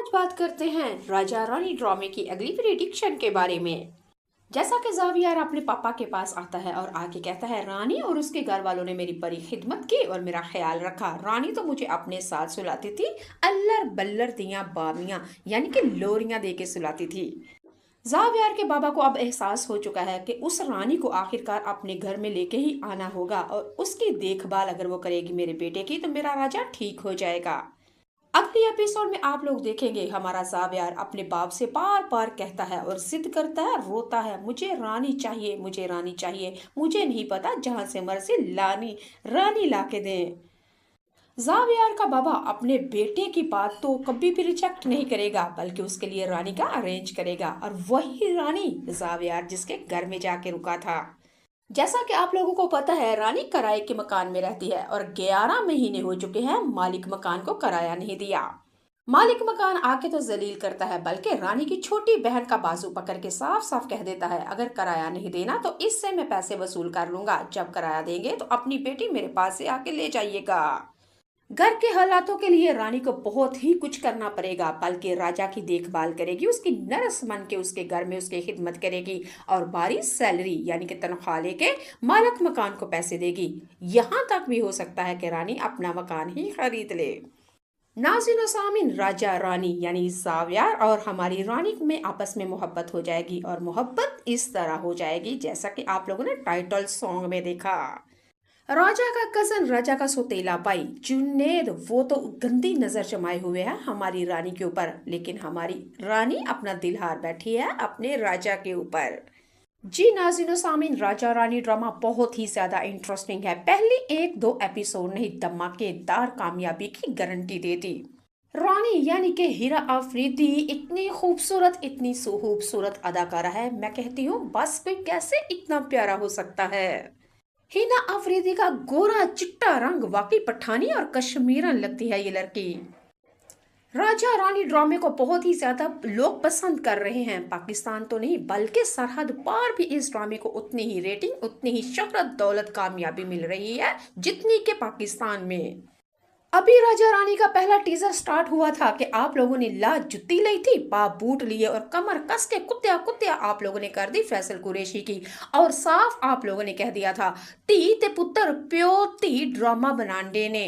आज बात करते हैं राजा रानी ड्रामे की अगली प्रेडिक्शन के बारे में। जैसा कि जावियर अपने पापा के पास आता है और आके कहता है, रानी और उसके घर वालों ने मेरी बड़ी खिदमत की और मेरा ख्याल रखा। रानी तो मुझे अपने साथ सुलाती थी, अल्लर बल्लर दियां बामियां यानी कि लोरियां दे के सुलाती थी। जावियर के बाबा को अब एहसास हो चुका है कि उस रानी को आखिरकार अपने घर में लेके ही आना होगा और उसकी देखभाल अगर वो करेगी मेरे बेटे की तो मेरा राजा ठीक हो जाएगा। अगली एपिसोड में आप लोग देखेंगे हमारा जावियर अपने बाप से बार बार कहता है और जिद करता है, रोता है, मुझे रानी चाहिए, मुझे रानी चाहिए, मुझे नहीं पता जहां से मर्जी लानी रानी ला के दें। जावियर का बाबा अपने बेटे की बात तो कभी भी रिजेक्ट नहीं करेगा बल्कि उसके लिए रानी का अरेंज करेगा और वही रानी जावियर जिसके घर में जाके रुका था। जैसा कि आप लोगों को पता है, रानी किराए के मकान में रहती है और 11 महीने हो चुके हैं मालिक मकान को किराया नहीं दिया। मालिक मकान आके तो जलील करता है बल्कि रानी की छोटी बहन का बाजू पकड़ के साफ साफ कह देता है, अगर किराया नहीं देना तो इससे मैं पैसे वसूल कर लूंगा, जब किराया देंगे तो अपनी बेटी मेरे पास से आके ले जाइएगा। घर के हालातों के लिए रानी को बहुत ही कुछ करना पड़ेगा, बल्कि राजा की देखभाल करेगी, उसकी नर्स बन के उसके घर में उसकी खिदमत करेगी और बारी सैलरी यानी कि तनख्वाह लेके मालिक मकान को पैसे देगी। यहाँ तक भी हो सकता है कि रानी अपना मकान ही खरीद ले। नाज़रीन और सामीन, राजा रानी यानी जावियर और हमारी रानी में आपस में मोहब्बत हो जाएगी और मोहब्बत इस तरह हो जाएगी जैसा कि आप लोगों ने टाइटल सॉन्ग में देखा। राजा का कजन, राजा का सौतेला भाई जुन्नेद, वो तो गंदी नजर जमाए हुए है हमारी रानी के ऊपर, लेकिन हमारी रानी अपना दिल हार बैठी है अपने राजा के ऊपर। जी नाज़रीन सामीन, राजा रानी ड्रामा बहुत ही ज्यादा इंटरेस्टिंग है। पहली 1-2 एपिसोड नहीं, धमाकेदार कामयाबी की गारंटी देती। रानी यानी कि हीरा अफरीदी इतनी खूबसूरत, इतनी खूबसूरत अदाकारा है, मैं कहती हूँ बस कोई कैसे इतना प्यारा हो सकता है। हिना अफरीदी का गोरा चिट्टा रंग वाकई पठानी और कश्मीरन लगती है ये लड़की। राजा रानी ड्रामे को बहुत ही ज्यादा लोग पसंद कर रहे हैं, पाकिस्तान तो नहीं बल्कि सरहद पार भी इस ड्रामे को उतनी ही रेटिंग, उतनी ही शोहरत, दौलत, कामयाबी मिल रही है जितनी के पाकिस्तान में। अभी राजा रानी का पहला टीजर स्टार्ट हुआ था कि आप लोगों ने ला जुत्ती ली थी, पा बूट लिए और कमर कस के कुत्या कुत्या आप लोगों ने कर दी फैसल कुरैशी की, और साफ आप लोगों ने कह दिया था ती ते पुत्र प्यो ती ड्रामा बनाने ने,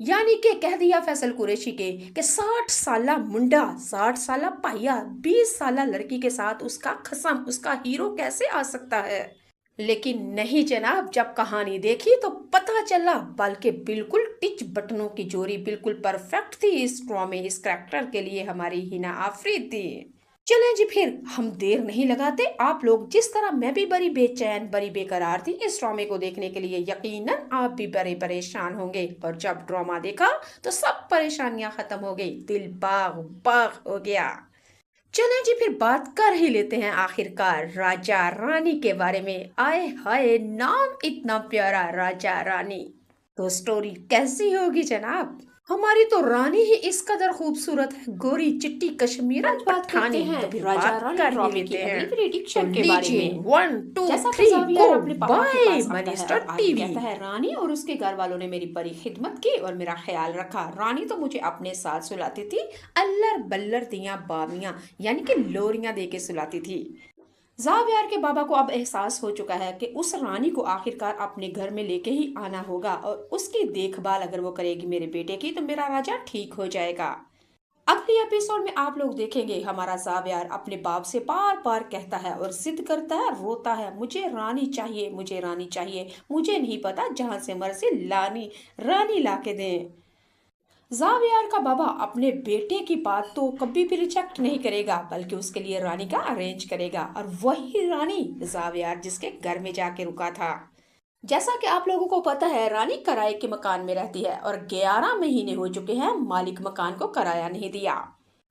यानी कि कह दिया फैसल कुरैशी के कि 60 साला मुंडा, 60 साला पाया 20 साला लड़की के साथ उसका खसम, उसका हीरो कैसे आ सकता है। लेकिन नहीं जनाब, जब कहानी देखी तो पता चला बल्कि बिल्कुल टिच बटनों की जोड़ी बिल्कुल परफेक्ट थी इस ड्रामे, इस करैक्टर के लिए हमारी हिना अफरीदी। चलें जी, फिर हम देर नहीं लगाते। आप लोग जिस तरह मैं भी बड़ी बेचैन, बड़ी बेकरार थी इस ड्रामे को देखने के लिए, यकीनन आप भी बड़े परेशान होंगे और जब ड्रामा देखा तो सब परेशानियां खत्म हो गई, दिल बाग बाग हो गया। चलें जी, फिर बात कर ही लेते हैं आखिरकार राजा रानी के बारे में। आए हाय, नाम इतना प्यारा, राजा रानी। तो स्टोरी कैसी होगी जनाब। हमारी तो रानी ही इस कदर खूबसूरत है, गोरी चिट्टी कश्मीर आज बात करते पठानी, हैं तो फिर राजा बात रानी कर ही ड्रामे लेते की हैं। अगली प्रेडिक्शन तो के बारे लीजिए में। 1 2 जैसा कि 3 जावियर गो अपने पापा के बाय पास आता मनी है स्टार और आगे टीवी। कहता है, रानी और उसके घर वालों ने मेरी बड़ी खिदमत की और मेरा ख्याल रखा। रानी तो मुझे अपने साथ सुलाती थी, अल्लर बल्लर दियां बामियां यानी कि लोरियां दे के सुलाती थी। जावियर के बाबा को अब एहसास हो चुका है कि उस रानी को आखिरकार अपने घर में लेके ही आना होगा और उसकी देखभाल अगर वो करेगी मेरे बेटे की तो मेरा राजा ठीक हो जाएगा। अगली एपिसोड में आप लोग देखेंगे हमारा जावियर अपने बाप से बार बार कहता है और जिद करता है, रोता है, मुझे रानी चाहिए, मुझे रानी चाहिए, मुझे नहीं पता जहां से मर्जी लानी रानी ला के दें। जावियर का बाबा अपने बेटे की बात तो कभी भी रिजेक्ट नहीं करेगा बल्कि उसके लिए रानी का अरेंज करेगा और वही रानी जावियर जिसके घर में जाके रुका था। जैसा कि आप लोगों को पता है, रानी किराए के मकान में रहती है और 11 महीने हो चुके हैं मालिक मकान को किराया नहीं दिया।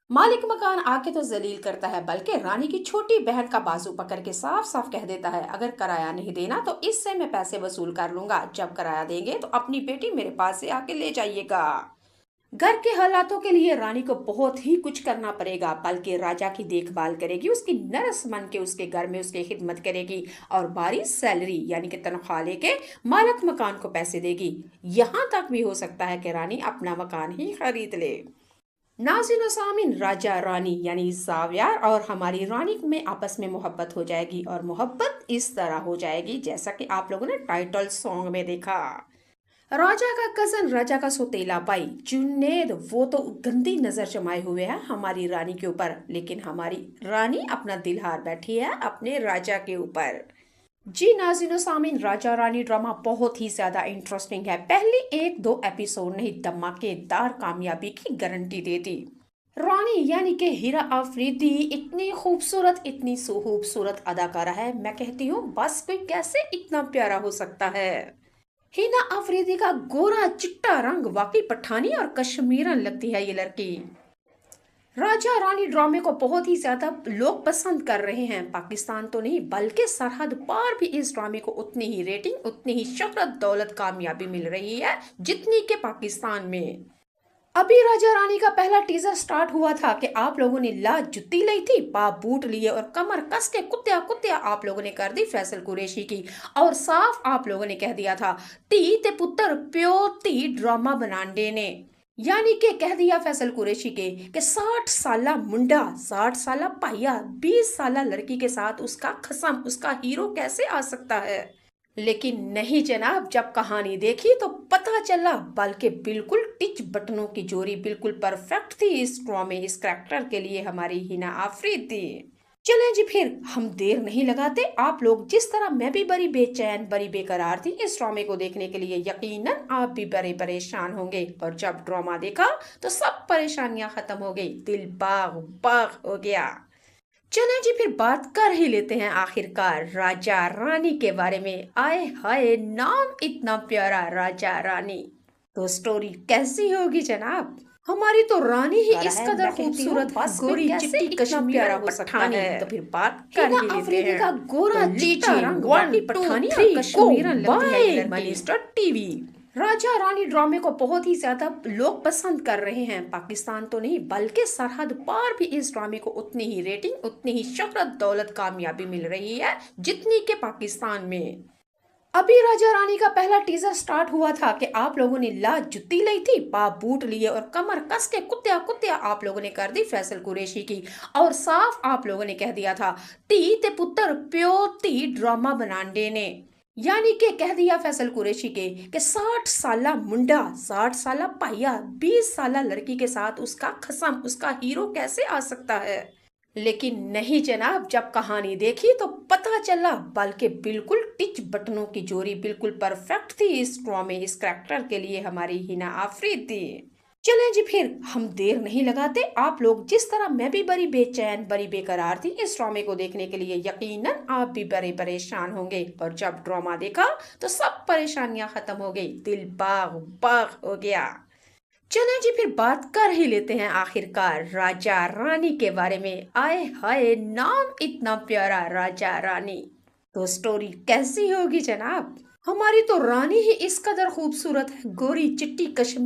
मालिक मकान आके तो जलील करता है बल्कि रानी की छोटी बहन का बाजू पकड़ के साफ साफ कह देता है, अगर किराया नहीं देना तो इससे मैं पैसे वसूल कर लूंगा, जब किराया देंगे तो अपनी बेटी मेरे पास से आके ले जाइएगा। घर के हालातों के लिए रानी को बहुत ही कुछ करना पड़ेगा, बल्कि राजा की देखभाल करेगी, उसकी नर्स बन के उसके घर में उसकी खिदमत करेगी और बारी सैलरी यानी कि तनख्वाह लेके मालिक मकान को पैसे देगी। यहाँ तक भी हो सकता है कि रानी अपना मकान ही खरीद ले। नाज़रीन और सामीन, राजा रानी यानी ज़ावियार और हमारी रानी में आपस में मोहब्बत हो जाएगी और मोहब्बत इस तरह हो जाएगी जैसा कि आप लोगों ने टाइटल सॉन्ग में देखा। राजा का कजन, राजा का सौतेला भाई जुन्नेद, वो तो गंदी नजर जमाए हुए है हमारी रानी के ऊपर, लेकिन हमारी रानी अपना दिल हार बैठी है अपने राजा के ऊपर। जी नाज़रीन सामीन, राजा रानी ड्रामा बहुत ही ज्यादा इंटरेस्टिंग है। पहली 1-2 एपिसोड नहीं, धमाकेदार कामयाबी की गारंटी देती। रानी यानी कि हीरा आफरीदी इतनी खूबसूरत, इतनी खूबसूरत अदाकारा है, मैं कहती हूँ बस कोई कैसे इतना प्यारा हो सकता है। हिना अफरीदी का गोरा चिट्टा रंग वाकई पठानी और कश्मीरन लगती है ये लड़की। राजा रानी ड्रामे को बहुत ही ज्यादा लोग पसंद कर रहे हैं, पाकिस्तान तो नहीं बल्कि सरहद पार भी इस ड्रामे को उतनी ही रेटिंग, उतनी ही शोहरत, दौलत, कामयाबी मिल रही है जितनी के पाकिस्तान में। अभी राजा रानी का पहला टीजर स्टार्ट हुआ था कि आप लोगों ने ला जुत्ती ली थी, पा बूट लिए और कमर कस के कुत्या कुत्या आप लोगों ने कर दी फैसल कुरैशी की, और साफ आप लोगों ने कह दिया था ती ते पुत्र प्यो ती ड्रामा बनाने ने, यानी कि कह दिया फैसल कुरैशी के कि 60 साला मुंडा, 60 साला पाया 20 साला लड़की के साथ उसका खसम, उसका हीरो कैसे आ सकता है। लेकिन नहीं जनाब, जब कहानी देखी तो पता चला बल्कि बिल्कुल टिच बटनों की जोड़ी बिल्कुल परफेक्ट थी इस ड्रामे, इस करैक्टर के लिए हमारी हिना आफरीदी। चलें जी, फिर हम देर नहीं लगाते। आप लोग जिस तरह मैं भी बड़ी बेचैन, बड़ी बेकरार थी इस ड्रामे को देखने के लिए, यकीनन आप भी बड़े परेशान होंगे, और जब ड्रामा देखा तो सब परेशानियां खत्म हो गई, दिल बाग बाग हो गया। चलें जी, फिर बात कर ही लेते हैं आखिरकार राजा रानी के बारे में। आए हाय, नाम इतना प्यारा, राजा रानी। तो स्टोरी कैसी होगी जनाब। हमारी तो रानी ही इस कदर खूबसूरत, गोरी चिट्टी कश्मीरी प्यारा हो सकता है। तो फिर बात कर ही लेते हैं। का गोरा चिट्टा रंग वाकई पठानी और कश्मीरन लगती है ये लड़की। टीवी राजा रानी ड्रामे को बहुत ही ज्यादा लोग पसंद कर रहे हैं, पाकिस्तान तो नहीं बल्कि सरहद पार भी इस ड्रामे को उतनी ही रेटिंग, उतनी ही शोहरत, दौलत, कामयाबी मिल रही है जितनी के पाकिस्तान में। अभी राजा रानी का पहला टीजर स्टार्ट हुआ था कि आप लोगों ने ला जुत्ती ली थी, पा बूट लिए और कमर कस के कुत्या कुत्या आप लोगों ने कर दी फैसल कुरैशी की, और साफ आप लोगों ने कह दिया था ती ते पुत्र प्यो ती ड्रामा बनाने ने, यानी कि कह दिया फैसल कुरैशी के कि 60 साला मुंडा, 60 साला पाया 20 साला लड़की के साथ उसका खसम, उसका हीरो कैसे आ सकता है। लेकिन नहीं जनाब, जब कहानी देखी तो पता चला बल्कि बिल्कुल टिच बटनों की जोड़ी बिल्कुल परफेक्ट थी इस ड्रामे, इस करैक्टर के लिए हमारी हिना आफरीदी। चलें जी, फिर हम देर नहीं लगाते। आप लोग जिस तरह मैं भी बड़ी बेचैन, बड़ी बेकरार थी इस ड्रामे को देखने के लिए, यकीनन आप भी बड़े परेशान होंगे, और जब ड्रामा देखा तो सब परेशानियां खत्म हो गई, दिल बाग बाग हो गया। चलें जी, फिर बात कर ही लेते हैं आखिरकार राजा रानी के बारे में। आए हाय, नाम इतना प्यारा, राजा रानी। तो स्टोरी कैसी होगी जनाब। हमारी तो रानी ही इस कदर खूबसूरत है, गोरी चिट्टी कश्मीर